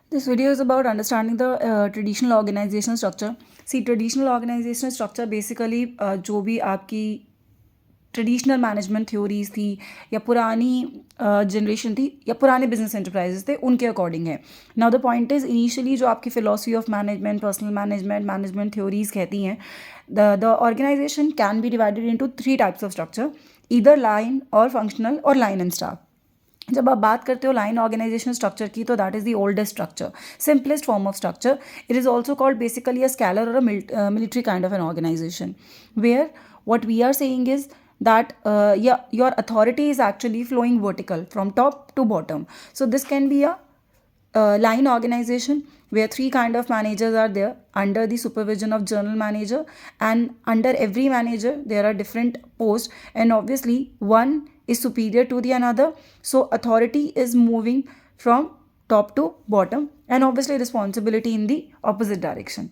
This video is about understanding the traditional organizational structure. See, traditional organizational structure basically जो भी आपकी traditional management theories थी या पुरानी जनरेशन थी या पुराने बिजनेस एंटरप्राइजेस थे उनके अकॉर्डिंग है. Now the point is initially जो आपकी philosophy of management, personal management theories कहती हैं, the organisation can be divided into 3 types of structure, either line or functional or line and staff. जब आप बात करते हो लाइन ऑर्गेनाइजेशन स्ट्रक्चर की, तो that is the oldest structure, simplest form of structure. It is also called basically a scalar or a military kind of an organization, where what we are saying is that yeah, your authority is actually flowing vertical from top to bottom. So this can be a line organization where 3 kind of managers are there under the supervision of general manager, and under every manager there are different posts, and obviously one is superior to the another, so authority is moving from top to bottom, and obviously responsibility in the opposite direction.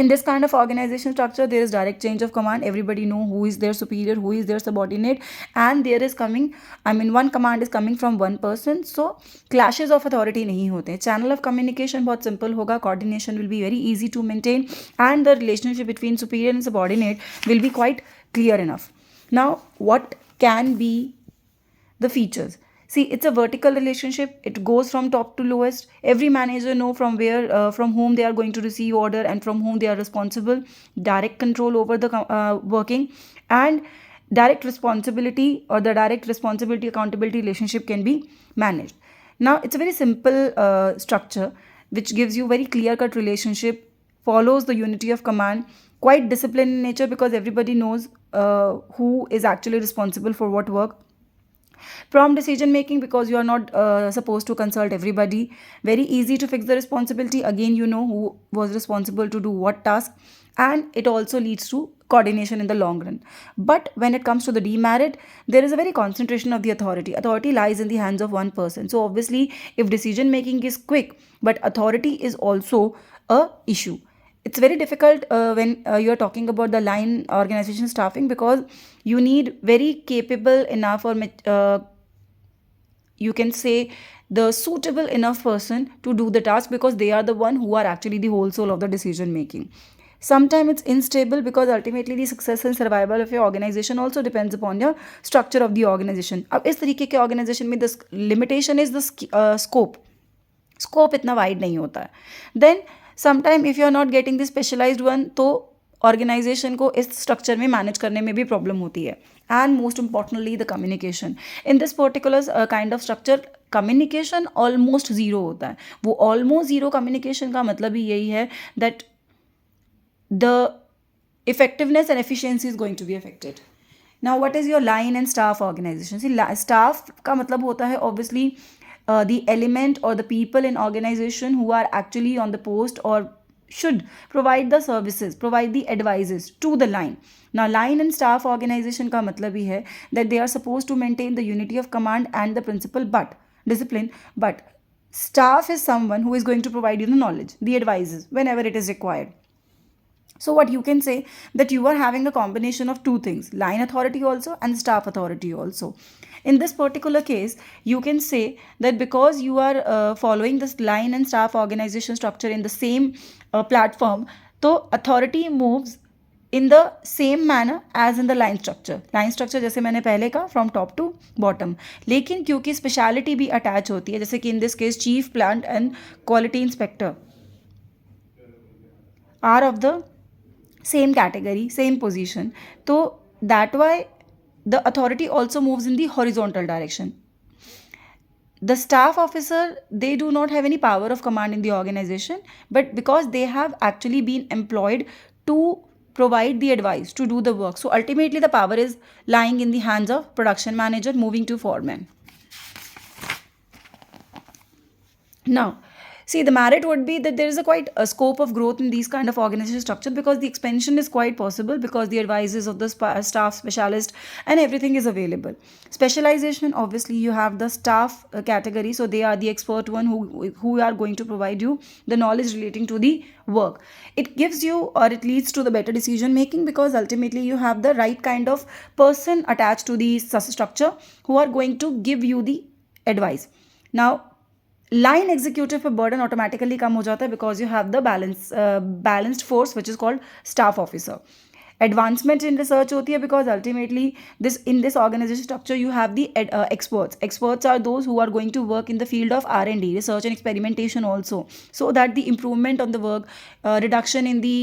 In this kind of organization structure, there is direct change of command. Everybody know who is their superior, who is their subordinate, and there is coming, I mean, one command is coming from one person, so clashes of authority नहीं होते. Channel of communication बहुत simple होगा, coordination will be very easy to maintain, and the relationship between superior and subordinate will be quite clear enough. Now, what can be the features? See, it's a vertical relationship. It goes from top to lowest. Every manager know from where, from whom they are going to receive order and from whom they are responsible. Direct control over the working, and direct responsibility, or the direct responsibility accountability relationship can be managed. Now, it's a very simple structure which gives you very clear cut relationship, follows the unity of command, quite disciplined in nature because everybody knows who is actually responsible for what work. Prompt decision making because you are not supposed to consult everybody. Very easy to fix the responsibility. Again, you know who was responsible to do what task, and it also leads to coordination in the long run. But when it comes to the demerit, there is a very concentration of the authority. Authority lies in the hands of one person. So obviously, if decision making is quick, but authority is also a issue. It's very difficult when you're talking about the line organization staffing, because you need very capable enough, or you can say the suitable enough person to do the task, because they are the one who are actually the whole soul of the decision making. Sometimes it's unstable because ultimately the success and survival of your organization also depends upon your structure of the organization. अब इस तरीके के organization में the limitation is the scope इतना wide नहीं होता है. Then sometime if you are not getting the specialized one, तो ऑर्गेनाइजेशन को इस स्ट्रक्चर में मैनेज करने में भी प्रॉब्लम होती है. And most importantly the communication in this particular kind of structure, communication almost zero होता है. वो ऑलमोस्ट ज़ीरो कम्युनिकेशन का मतलब ही यही है that the effectiveness and efficiency is going to be affected. Now, what is your line and staff organization? See, staff का मतलब होता है obviously the element or the people in organization who are actually on the post or should provide the services, provide the advices to the line. Now, line and staff organization का मतलब ही है that they are supposed to maintain the unity of command and the principle but discipline, but staff is someone who is going to provide you the knowledge, the advices whenever it is required. So what you can say that you are having a combination of two things, line authority also and staff authority also. In this particular case, you can say that because you are following this line and staff organization structure in the same platform, so authority moves in the same manner as in the line structure. Line structure जैसे मैंने पहले कहा from top to bottom, लेकिन क्योंकि speciality भी attach होती है, जैसे कि in this case chief plant and quality inspector are of the same category, same position, so that why the authority also moves in the horizontal direction. The staff officer, they do not have any power of command in the organization, but because they have actually been employed to provide the advice, to do the work, so ultimately the power is lying in the hands of production manager moving to foreman. Now, see, the merit would be that there is a quite a scope of growth in these kind of organization structure, because the expansion is quite possible because the advices of the staff specialist and everything is available. Specialization, obviously you have the staff category, so they are the expert one who are going to provide you the knowledge relating to the work. It gives you, or it leads to the better decision making, because ultimately you have the right kind of person attached to the structure who are going to give you the advice. Now, line executive पे burden automatically कम हो जाता है because you have the balanced force which is called staff officer. Advancement in research होती है because ultimately this in this organisation structure you have the experts are those who are going to work in the field of R&D, research and experimentation also, so that the improvement on the work, reduction in the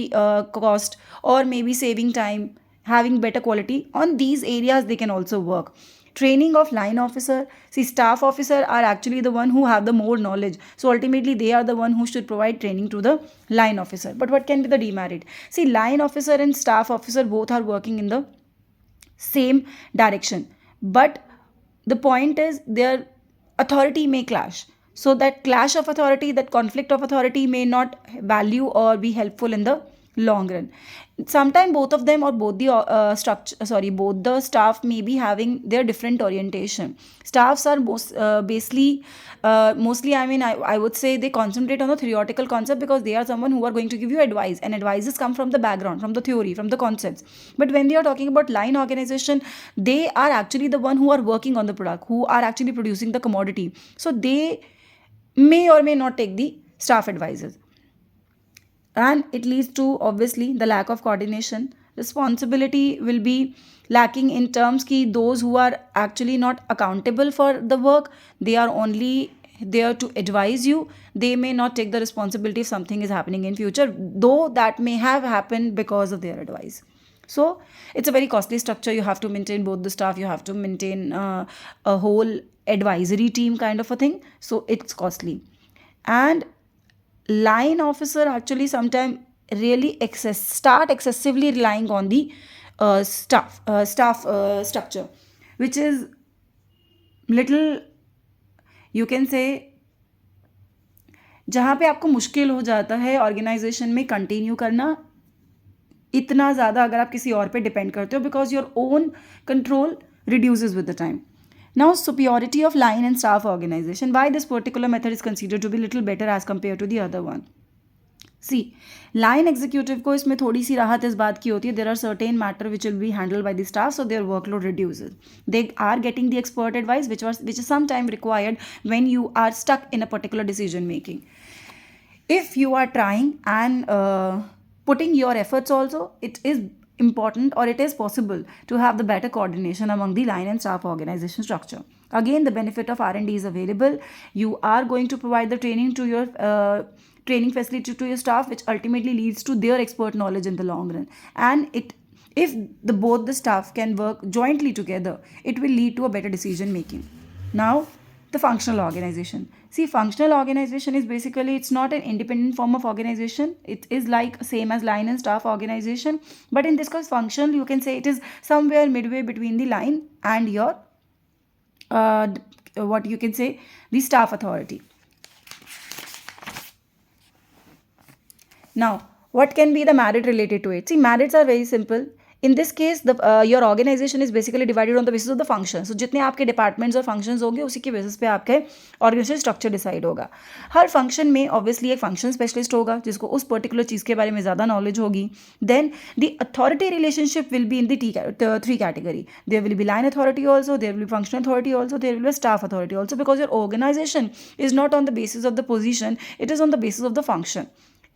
cost, or maybe saving time, having better quality on these areas they can also work. Training of line officer, see staff officer are actually the one who have the more knowledge, so ultimately they are the one who should provide training to the line officer. But what can be the demerit? See, line officer and staff officer both are working in the same direction, but the point is their authority may clash. So that clash of authority, that conflict of authority may not value or be helpful in the long run. Sometimes both of them or both the both the staff may be having their different orientation. Staffs are mostly, I would say they concentrate on the theoretical concept because they are someone who are going to give you advice, and advices come from the background, from the theory, from the concepts. But when they are talking about line organization, they are actually the one who are working on the product, who are actually producing the commodity, so they may or may not take the staff advices. And it leads to obviously the lack of coordination. Responsibility will be lacking in terms ki those who are actually not accountable for the work, they are only there to advise you. They may not take the responsibility if something is happening in future, though that may have happened because of their advice. So it's a very costly structure. You have to maintain both the staff, you have to maintain a whole advisory team kind of a thing, so it's costly. And line officer actually sometimes really start excessively relying on the staff structure, which is little, you can say, जहाँ पे आपको मुश्किल हो जाता है organisation में continue करना इतना ज़्यादा अगर आप किसी और पे डिपेंड करते हो, because your own control reduces with the time. Now, superiority of line and staff organization. Why this particular method is considered to be little better as compared to the other one? See, line executive को इसमें थोड़ी सी राहत इस बात की होती है, there are certain matter which will be handled by the staff, so their workload reduces. They are getting the expert advice which is sometime required when you are stuck in a particular decision making. If you are trying and putting your efforts also, it is important or it is possible to have the better coordination among the line and staff organization structure. Again, the benefit of R&D is available. You are going to provide the training to your training facility to your staff, which ultimately leads to their expert knowledge in the long run. And if both the staff can work jointly together, it will lead to a better decision making. Now, the functional organization. See, functional organization is basically, it's not an independent form of organization. It is like same as line and staff organization, but in this case function, you can say it is somewhere midway between the line and your what you can say, the staff authority. Now, what can be the merit related to it? See, merits are very simple. In this case, your organization is basically divided on the basis of the function. So जितने आपके departments और functions होंगे उसी के basis पे आपके organisation structure decide होगा. हर function में ऑब्वियसली एक फंक्शन स्पेशलिस्ट होगा जिसको उस पर्टिकुलर चीज़ के बारे में ज़्यादा नॉलेज होगी. Then the authority relationship will be in the three category. There will be line authority also, there will be functional authority also, there will be staff authority also, because your organisation is not on the basis of the position, it is on the basis of the function.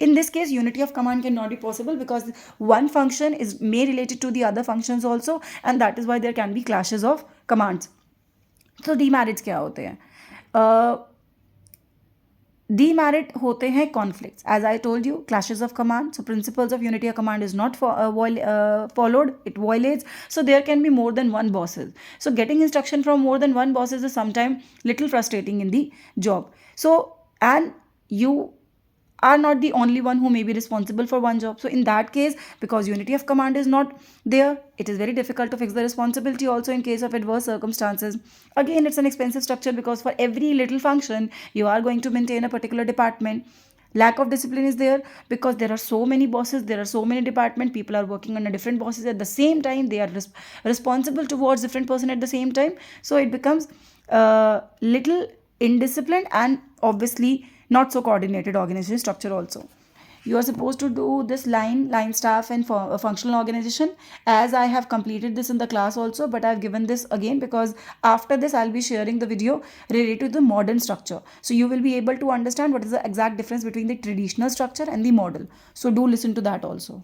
In this case, unity of command cannot be possible because one function is may related to the other functions also, and that is why there can be clashes of commands. So demerits क्या होते हैं? Demerit होते हैं conflicts. As I told you, clashes of command. So principles of unity of command is not followed. It violates. So there can be more than one bosses. So getting instruction from more than one bosses is sometimes little frustrating in the job. So, and you are not the only one who may be responsible for one job. So in that case, because unity of command is not there, it is very difficult to fix the responsibility also in case of adverse circumstances. Again, it's an expensive structure because for every little function, you are going to maintain a particular department. Lack of discipline is there because there are so many bosses, there are so many departments, people are working under different bosses at the same time, they are responsible towards different person at the same time. So it becomes little indisciplined and obviously not so coordinated organization structure also. You are supposed to do this line staff and functional organization, as I have completed this in the class also, but I've given this again because after this I'll be sharing the video related to the modern structure. So you will be able to understand what is the exact difference between the traditional structure and the model. So do listen to that also.